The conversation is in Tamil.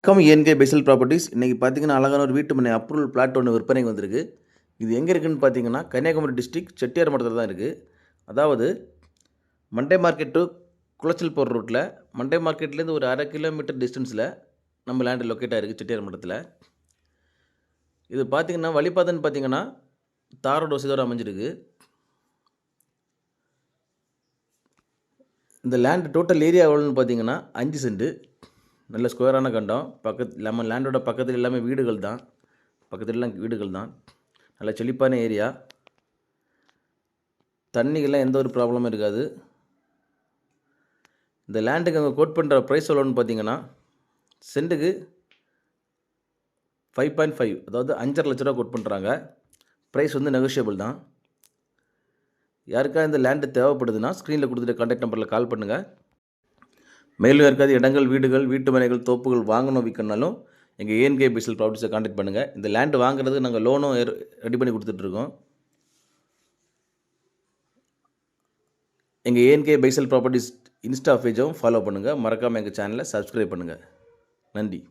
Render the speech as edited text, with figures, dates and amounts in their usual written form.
வணக்கம் ஏன்கே பெசல் ப்ராப்பர்ட்டிஸ். இன்றைக்கி பார்த்தீங்கன்னா அழகான ஒரு வீட்டு மனை அப்ரூவல் பிளாட் ஒன்று விற்பனைக்கு வந்திருக்கு. இது எங்கே இருக்குதுன்னு பார்த்தீங்கன்னா கன்னியாகுமரி டிஸ்ட்ரிக்ட் செட்டியார் மடத்தில் தான் இருக்குது. அதாவது மண்டே மார்க்கெட் டு குளச்சல் போகிற ரூட்டில் மண்டே மார்க்கெட்லேருந்து ஒரு 1/2 கிலோமீட்டர் டிஸ்டன்ஸில் நம்ம லேண்டு லொக்கேட் ஆகிருக்கு செட்டியார் மடத்தில். இது பார்த்திங்கன்னா வழிபாதைன்னு பார்த்தீங்கன்னா தார் ரோடு வசதியோடு அமைஞ்சிருக்கு. இந்த லேண்டு டோட்டல் ஏரியா எவ்வளோன்னு பார்த்தீங்கன்னா 5 சென்ட். நல்ல ஸ்கொயரான கண்டம். நம்ம லேண்டோட பக்கத்தில் எல்லாமே வீடுகள் தான். பக்கத்துலலாம் வீடுகள் தான். நல்ல செழிப்பான ஏரியா. தண்ணிக்கெல்லாம் எந்த ஒரு ப்ராப்ளமும் இருக்காது. இந்த லேண்டுக்கு அங்கே கோட் பண்ணுற ப்ரைஸ் எவ்வளோன்னு பார்த்தீங்கன்னா சென்ட்டுக்கு 5.5, அதாவது 5.5 லட்ச ரூபா கோட் பண்ணுறாங்க. ப்ரைஸ் வந்து நெகோஷியபிள் தான். யாருக்கா இந்த லேண்டு தேவைப்படுதுன்னா ஸ்க்ரீனில் கொடுத்துட்டு கான்டாக்ட் நம்பரில் கால் பண்ணுங்கள். மேலும் யாருக்காவது இடங்கள், வீடுகள், வீட்டு மனைகள், தோப்புகள் வாங்கணும் விற்கணுனாலும் எங்கள் ஏஎன்கே பெசல் ப்ராப்பர்ட்டிஸை கான்டாக்ட் பண்ணுங்கள். இந்த லேண்டு வாங்குறதுக்கு நாங்கள் லோனும் ரெடி பண்ணி கொடுத்துட்ருக்கோம். எங்கள் ஏஎன்கே பெசல் ப்ராப்பர்ட்டிஸ் இன்ஸ்டா பேஜும் ஃபாலோ பண்ணுங்கள். மறக்காமல் எங்கள் சேனலை சப்ஸ்கிரைப் பண்ணுங்கள். நன்றி.